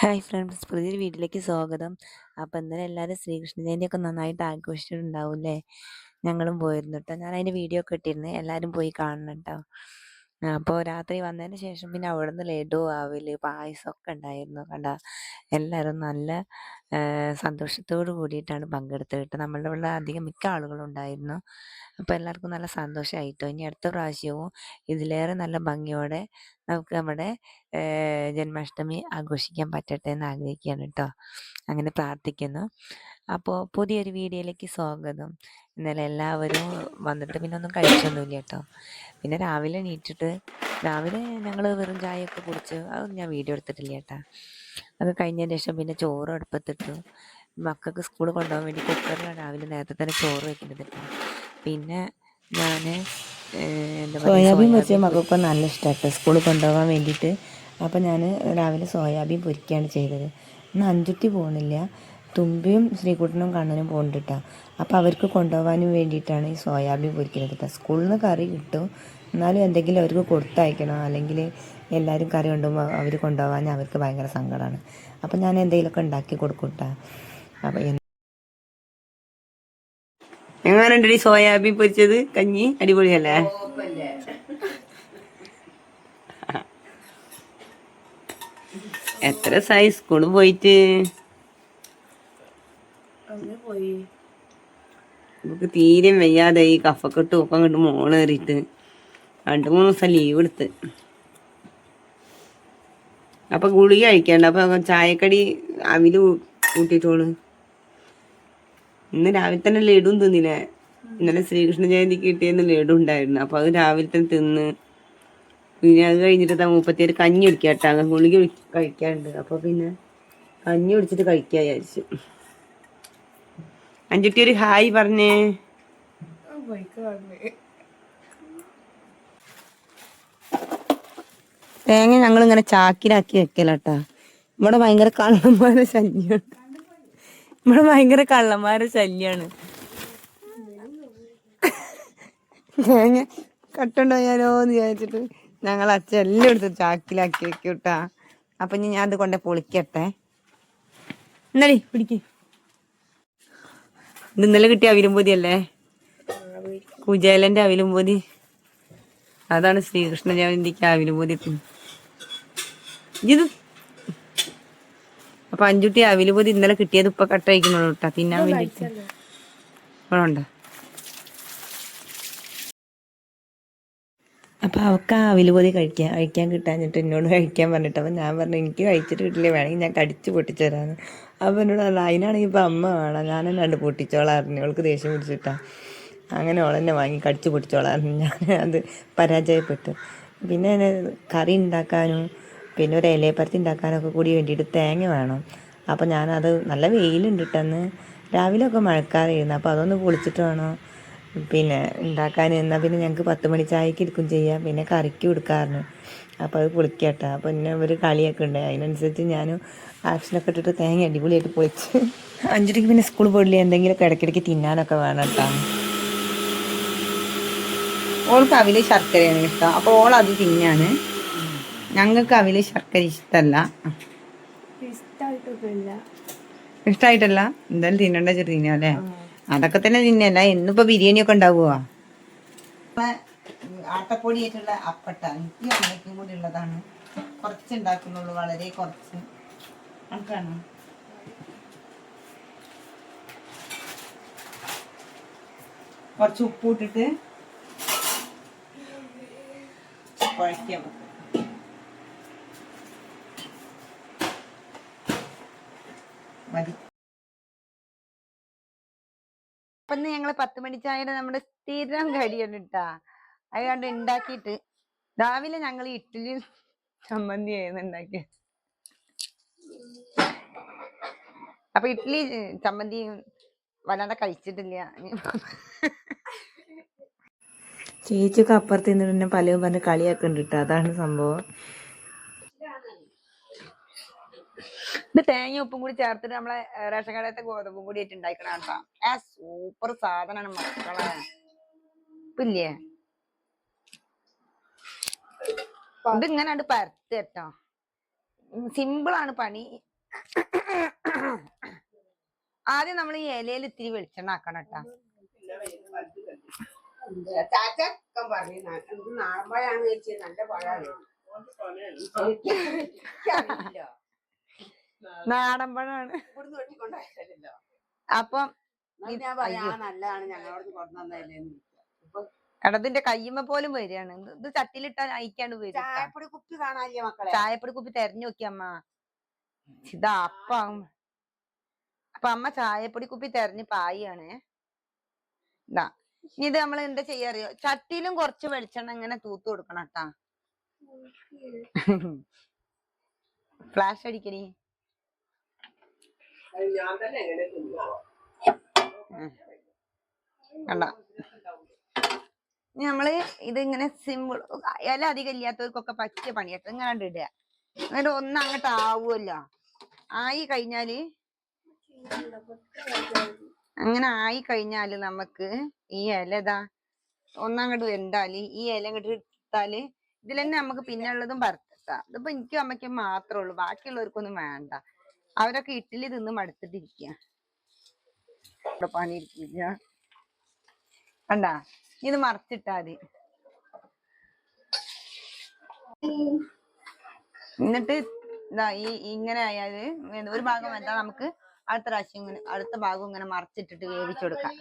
Hi friends, പുതിയൊരു വീട്ടിലേക്ക് സ്വാഗതം. അപ്പം ഇന്നലെ എല്ലാവരും ശ്രീകൃഷ്ണ ജയന്തിയൊക്കെ നന്നായിട്ട് ആഘോഷിച്ചിട്ടുണ്ടാവില്ലേ? ഞങ്ങളും പോയിരുന്നു കേട്ടോ. ഞാൻ അതിൻ്റെ വീഡിയോ ഒക്കെ ഇട്ടിരുന്നു, എല്ലാവരും പോയി കാണണം കേട്ടോ. അപ്പോൾ രാത്രി വന്നതിന് ശേഷം പിന്നെ അവിടെ നിന്ന് ലഡു, ആവില്, പായസമൊക്കെ ഉണ്ടായിരുന്നു കണ്ട. എല്ലാവരും നല്ല സന്തോഷത്തോട് കൂടിയിട്ടാണ് പങ്കെടുത്തത് കേട്ടോ. നമ്മളുടെ ഇവിടെ അധികം മിക്ക ആളുകളും ഉണ്ടായിരുന്നു. അപ്പോൾ എല്ലാവർക്കും നല്ല സന്തോഷമായിട്ടോ. ഇനി അടുത്ത പ്രാവശ്യവും ഇതിലേറെ നല്ല ഭംഗിയോടെ നമുക്ക് നമ്മുടെ ജന്മാഷ്ടമി ആഘോഷിക്കാൻ പറ്റട്ടെ എന്ന് ആഗ്രഹിക്കുകയാണ് കേട്ടോ. അങ്ങനെ പ്രാർത്ഥിക്കുന്നു. അപ്പോൾ പുതിയൊരു വീഡിയോയിലേക്ക് സ്വാഗതം. ഇന്നലെ എല്ലാവരും വന്നിട്ട് പിന്നെ ഒന്നും കഴിച്ചൊന്നുമില്ല കേട്ടോ. പിന്നെ രാവിലെ എണീറ്റിട്ട് രാവിലെ ഞങ്ങൾ വെറും ചായയൊക്കെ കുടിച്ച് അതൊന്നും ഞാൻ വീഡിയോ എടുത്തിട്ടില്ല കേട്ടോ. അത് കഴിഞ്ഞതിന് ശേഷം പിന്നെ ചോറ് അടുപ്പത്തിട്ടു. മക്കൾക്ക് സ്കൂളിൽ കൊണ്ടുപോകാൻ വേണ്ടി കുക്കറിലാണ് രാവിലെ നേരത്തെ തന്നെ ചോറ് വെക്കുന്നത് കേട്ടോ. പിന്നെ ഞാൻ എന്താ പറയുക, സോയാബീൻ പൊരിച്ച മക്കൾക്ക് നല്ല ഇഷ്ടമായിട്ട് സ്കൂളിൽ കൊണ്ടുപോകാൻ വേണ്ടിയിട്ട്. അപ്പോൾ ഞാൻ രാവിലെ സോയാബീൻ പൊരിക്കുകയാണ് ചെയ്തത്. ഇന്ന് അഞ്ചുട്ടി പോകുന്നില്ല, തുമ്പിയും ശ്രീകുട്ടനും കണ്ണനും പോകുന്നുണ്ട്. അപ്പോൾ അവർക്ക് കൊണ്ടുപോകാനും വേണ്ടിയിട്ടാണ് ഈ സോയാബീൻ പൊരിക്കുന്നത് കേട്ടോ. സ്കൂളിൽ നിന്ന് കറി കിട്ടും, എന്നാലും എന്തെങ്കിലും അവർക്ക് കൊടുത്തയക്കണം, അല്ലെങ്കിൽ എല്ലാവരും കറി കൊണ്ടുപോകുമ്പോൾ അവർ കൊണ്ടുപോകാൻ അവർക്ക് ഭയങ്കര സങ്കടമാണ്. അപ്പോൾ ഞാൻ എന്തെങ്കിലുമൊക്കെ ഉണ്ടാക്കി കൊടുക്കും കേട്ടോ. അപ്പോൾ എങ്ങനെയുണ്ട് ഈ സോയാബീൻ പൊരിച്ചത്? കഞ്ഞി അടിപൊളിയല്ലേ? എത്ര ദിവസമായി സ്കൂളിൽ പോയിട്ട്? നമുക്ക് തീരെ വയ്യാതെ ഈ കഫക്കെട്ട് ഒക്കെ അങ്ങോട്ട് മോളേറിയിട്ട് 2-3 ദിവസം ലീവ് എടുത്ത്. അപ്പൊ ഗുളിക കഴിക്കണ്ട. അപ്പൊ ചായക്കടി അവില് കൂട്ടിട്ടോള്. ഇന്ന് രാവിലെ തന്നെ ലഡുവും തിന്നില്ലേ? ഇന്നലെ ശ്രീകൃഷ്ണ ജയന്തിക്ക് കിട്ടിയെന്ന് ലഡു ഉണ്ടായിരുന്നു. അപ്പൊ അത് രാവിലെ തന്നെ തിന്ന്. പിന്നെ അത് കഴിഞ്ഞിട്ട് 37 കഞ്ഞി കുടിക്കാട്ടാ. ഗുളിക കഴിക്കാറുണ്ട്. അപ്പൊ പിന്നെ കഞ്ഞി കുടിച്ചിട്ട് കഴിക്കാ വിചാരിച്ചു. അഞ്ചുട്ടി ഒരു ഹായ് പറഞ്ഞേ. തേങ്ങ ഞങ്ങളിങ്ങനെ ചാക്കിലാക്കി വെക്കലട്ടാ. ഇവിടെ ഭയങ്കര കള്ളന്മാരെ ശല്യാണ്. തേങ്ങ കട്ടുണ്ടായാലോ എന്ന് വിചാരിച്ചിട്ട് ഞങ്ങൾ അച്ഛൻ എല്ലാം എടുത്ത് ചാക്കിലാക്കി വെക്കൂട്ടാ. അപ്പൊ ഞാൻ അത് കൊണ്ടേ പൊളിക്കട്ടെ. എന്നടി പിടിക്ക്. ഇത് ഇന്നലെ കിട്ടിയ അവിലും പൊതിയല്ലേ? കുചേലന്റെ അവിലും പൊതി. അതാണ് ശ്രീകൃഷ്ണ ജയന്തിക്ക് അവിലും പൊതി. ഇത് അപ്പൊ അഞ്ചുട്ടി അവില് പൊതി ഇന്നലെ കിട്ടിയത് ഇപ്പൊ കട്ടയക്കുന്നുള്ളൂ കേട്ടാ, തിന്നാൻ വേണ്ടിട്ട്. ഉണ്ട്. അപ്പോൾ അവൾക്ക് ആ അവില് പൊതി കഴിക്കാൻ കിട്ടാഞ്ഞിട്ട് എന്നോട് കഴിക്കാൻ പറഞ്ഞിട്ട്. അപ്പം ഞാൻ പറഞ്ഞു എനിക്ക് കഴിച്ചിട്ട് കിട്ടില്ല, വേണമെങ്കിൽ ഞാൻ കടിച്ച് പൊട്ടിച്ചു തരാമെന്ന്. അപ്പോൾ എന്നോട് പറഞ്ഞു അതിനാണെങ്കിൽ ഇപ്പോൾ അമ്മ വേണം, ഞാൻ തന്നെ പൊട്ടിച്ചോളായിരുന്നു. അവൾക്ക് ദേഷ്യം പിടിച്ചിട്ടാ. അങ്ങനെ ഓളെന്നെ വാങ്ങി കടിച്ച് പൊട്ടിച്ചോളായിരുന്നു. ഞാൻ അത് പരാജയപ്പെട്ടു. പിന്നെ കറി ഉണ്ടാക്കാനും പിന്നെ ഒരു ഇലയപ്പരത്തി ഉണ്ടാക്കാനൊക്കെ കൂടി വേണ്ടിയിട്ട് തേങ്ങ വേണം. അപ്പോൾ ഞാനത് നല്ല വെയിലുണ്ട് ഇട്ടെന്ന്. രാവിലെ ഒക്കെ മഴക്കാറായിരുന്നു. അപ്പോൾ അതൊന്ന് പൊളിച്ചിട്ട് വേണം പിന്നെ ഉണ്ടാക്കാൻ. എന്നാൽ പിന്നെ ഞങ്ങൾക്ക് 10 മണി ചായക്ക് എടുക്കും ചെയ്യാം, പിന്നെ കറിക്ക് കൊടുക്കാറുണ്ട്. അപ്പോൾ അത് പൊളിക്കട്ടെ. അപ്പോൾ പിന്നെ ഒരു കളിയൊക്കെ ഉണ്ട്, അതിനനുസരിച്ച് ഞാനും ആക്ഷനൊക്കെ ഇട്ടിട്ട് തേങ്ങ അടിപൊളിയായിട്ട് പൊളിച്ച്. അഞ്ചരയ്ക്ക് പിന്നെ സ്കൂളിൽ പോയില്ല, എന്തെങ്കിലുമൊക്കെ ഇടയ്ക്കിടയ്ക്ക് തിന്നാനൊക്കെ വേണം കേട്ടോ. ഓൾക്ക് അവില് ശർക്കരയാണ് ഇഷ്ടം, അപ്പോൾ ഓൾ അത് തിന്നാണ്. ഞങ്ങൾക്ക് അവില് ശർക്കര ഇഷ്ടമല്ല. ഇഷ്ടായിട്ടല്ല, എന്തായാലും തിന്നണ്ട ചെറു തിന്നാല്ലേ? അതൊക്കെ തന്നെ തിന്നല്ല. ഇന്നിപ്പോ ബിരിയാണി ഒക്കെ ഉണ്ടാവുക. ആട്ടപ്പൊടി ആയിട്ടുള്ള അപ്പട്ട എനിക്ക് അമ്മയ്ക്കും കൂടി ഉള്ളതാണ്. കുറച്ച് ഉണ്ടാക്കുന്നുള്ളൂ, വളരെ കുറച്ച്. നമുക്കാണ് കുറച്ച് ഉപ്പ് ഇട്ടിട്ട് കുഴയ്ക്കാൻ മതി. അപ്പൊ ഞങ്ങള് 10 മണി ചായയുടെ നമ്മുടെ സ്ഥിരം കടിയാണ് ഇട്ടാ. അത് കണ്ട് ഉണ്ടാക്കിയിട്ട് രാവിലെ ഞങ്ങൾ ഇഡ്ഡലി ചമ്മന്തി ആയിരുന്നു ഉണ്ടാക്കിയത്. അപ്പൊ ഇഡ്ഡലി ചമ്മന്തി വല്ലാതെ കഴിച്ചിട്ടില്ല. ചേച്ചിയൊക്കെ അപ്പുറത്ത് നിന്ന് പിന്നെ പലതും പറഞ്ഞ് കളിയൊക്കെ ഉണ്ട് കേട്ടോ. അതാണ് സംഭവം. ഇത് തേങ്ങ ഉപ്പും കൂടി ചേർത്തിട്ട് നമ്മളെ റേഷൻ കടത്തെ ഗോതമ്പും കൂടി ആയിട്ട് ഉണ്ടാക്കണ കേട്ടോ. സൂപ്പർ സാധനമാണ് മക്കളെ. ഇപ്പില്ലേ ഇത് ഇങ്ങനെ പരത്ത് കേട്ടോ. സിമ്പിളാണ് പണി, ആദ്യം നമ്മൾ ഈ ഇലയിൽ ഇത്തിരി വെളിച്ചെണ്ണ ആക്കണം കേട്ടാ. ചാച്ചൻ പറഞ്ഞു നാളെയാണ് വെച്ചത് നല്ല പഴമാണ്. നാടൻ പഴമാണ്. ഇവിടുന്ന് വെട്ടിക്കൊണ്ടല്ലോ. അപ്പം ഞാൻ പറയാ നല്ലതാണ് ഞങ്ങളോട് കൊണ്ടുവന്നതല്ലേന്ന്. എടതിന്റെ കയ്യുമ്മ പോലും വരികയാണ്. ഇത് ചട്ടിയിലിട്ടാ അയക്കാണ്ട് വരും. ചായപ്പൊടി കുപ്പി കാണാനില്ലേ മക്കളെ? ചായപ്പൊടി കുപ്പി തെരഞ്ഞു നോക്കി അമ്മ. ഇതാ അപ്പൊ അമ്മ ചായപ്പൊടി കുപ്പി തെരഞ്ഞ് പായാണ്. ഇതാ ഇത് നമ്മൾ എന്താ ചെയ്യാറിയോ, ചട്ടിയിലും കുറച്ച് വെളിച്ചെണ്ണ ഇങ്ങനെ തൂത്ത് കൊടുക്കണം കേട്ടാ. ഫ്ലാഷ് അടിക്കണി. കണ്ട നമ്മള് ഇതിങ്ങനെ സിമ്പിൾ, ഇല അധികം ഇല്ലാത്തവർക്കൊക്കെ പറ്റിയ പണിയാട്ടോ. ഇങ്ങനെ ഇടുക, എന്നിട്ട് ഒന്നങ്ങോട്ട് ആവുമല്ലോ. ആയി കഴിഞ്ഞാല് അങ്ങനെ ആയി കഴിഞ്ഞാല് നമുക്ക് ഈ ഇല ഇതാ ഒന്നങ്ങോട്ട് വെന്താല് ഈ ഇല അങ്ങോട്ട് ഇട്ടാല് ഇതിൽ തന്നെ നമുക്ക് പിന്നെ ഉള്ളതും പരത്താം. ഇതിപ്പോ എനിക്കും അമ്മയ്ക്കും മാത്രമേ ഉള്ളൂ, ബാക്കിയുള്ളവർക്കൊന്നും വേണ്ട. അവരൊക്കെ ഇഡ്ഡലി തിന്ന് മടുത്തിട്ടിരിക്കുക, പണി ഇരിക്കില്ല. കണ്ടാ, ഇത് മറച്ചിട്ടാ മതി. എന്നിട്ട് ഇതാ ഇങ്ങനെ ആയാല് ഒരു ഭാഗം എന്താ നമുക്ക് അടുത്ത പ്രാവശ്യം ഇങ്ങനെ അടുത്ത ഭാഗം ഇങ്ങനെ മറച്ചിട്ടിട്ട് വേവിച്ചു കൊടുക്കാം.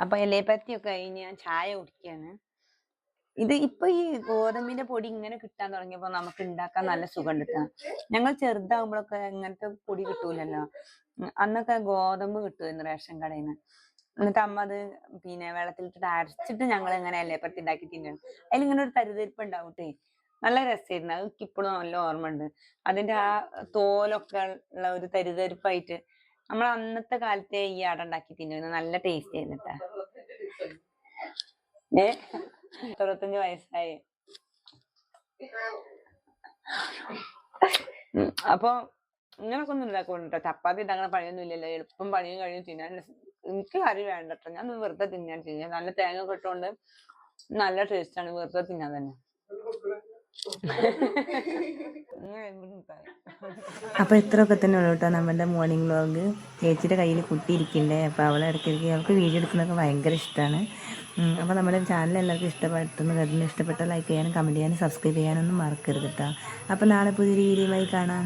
അപ്പൊ ഇലയപ്പത്തിയൊക്കെ കഴിഞ്ഞ് ഞാൻ ചായ കുടിക്കാണ്. ഇത് ഇപ്പൊ ഈ ഗോതമ്പിന്റെ പൊടി ഇങ്ങനെ കിട്ടാൻ തുടങ്ങിയപ്പോ നമുക്ക് ഉണ്ടാക്കാൻ നല്ല സുഖം കിട്ടാം. ഞങ്ങൾ ചെറുതാകുമ്പോഴൊക്കെ ഇങ്ങനത്തെ പൊടി കിട്ടൂലല്ലോ. അന്നൊക്കെ ഗോതമ്പ് കിട്ടുമായിരുന്നു റേഷൻ കടയിൽ നിന്ന്. എന്നിട്ട് അമ്മ അത് പിന്നെ വെള്ളത്തിലിട്ടിട്ട് അരച്ചിട്ട് ഞങ്ങൾ ഇങ്ങനെ ഇലയപ്പത്തി ഉണ്ടാക്കി തിന്നു. അതിലിങ്ങനെ ഒരു തരിതരിപ്പ് ഉണ്ടാവട്ടെ, നല്ല രസമായിരുന്നു. അത് ഇപ്പോഴും നല്ല ഓർമ്മ ഉണ്ട്. അതിന്റെ ആ തോലൊക്കെ ഉള്ള ഒരു തരിതരിപ്പായിട്ട് നമ്മൾ അന്നത്തെ കാലത്തെ ഈ അട ഉണ്ടാക്കി തിന്നു, നല്ല ടേസ്റ്റ് ആയിരുന്നിട്ടാ. 65 വയസ്സായി. അപ്പൊ ഇങ്ങനൊക്കെ ഒന്നും ഉണ്ടാക്കണ്ടോ. ചപ്പാത്തി ഉണ്ടാക്കുന്ന പണിയൊന്നും ഇല്ലല്ലോ, എളുപ്പം പണിയും കഴിഞ്ഞ് തിന്നാൻ. എനിക്ക് കറി വേണ്ടട്ടോ, ഞാൻ വെറുതെ തിന്നാൻ ചെയ്യാം. നല്ല തേങ്ങ ഒക്കെ ഇട്ടുകൊണ്ട് നല്ല ടേസ്റ്റ് ആണ്, വെറുതെ തിന്നാൻ തന്നെ. അപ്പൊ ഇത്രയൊക്കെ തന്നെ ഉള്ളൂ കേട്ടോ നമ്മുടെ മോർണിംഗ് വ്ളോഗ്. ചേച്ചിയുടെ കയ്യിൽ കുട്ടി ഇരിക്കണ്ടേ, അപ്പോൾ അവളെ ഇടയ്ക്കിടയ്ക്ക് അവൾക്ക് വീഡിയോ എടുക്കുന്നതൊക്കെ ഭയങ്കര ഇഷ്ടമാണ്. അപ്പോൾ നമ്മുടെ ചാനൽ എല്ലാവർക്കും ഇഷ്ടപ്പെട്ടെന്ന് കരുതുന്നു. ഇഷ്ടപ്പെട്ട ലൈക്ക് ചെയ്യാനും കമൻറ്റ് ചെയ്യാനും സബ്സ്ക്രൈബ് ചെയ്യാനൊന്നും മറക്കരുത് കേട്ടോ. അപ്പോൾ നാളെ പുതിയൊരു വീഡിയോയുമായി കാണാം.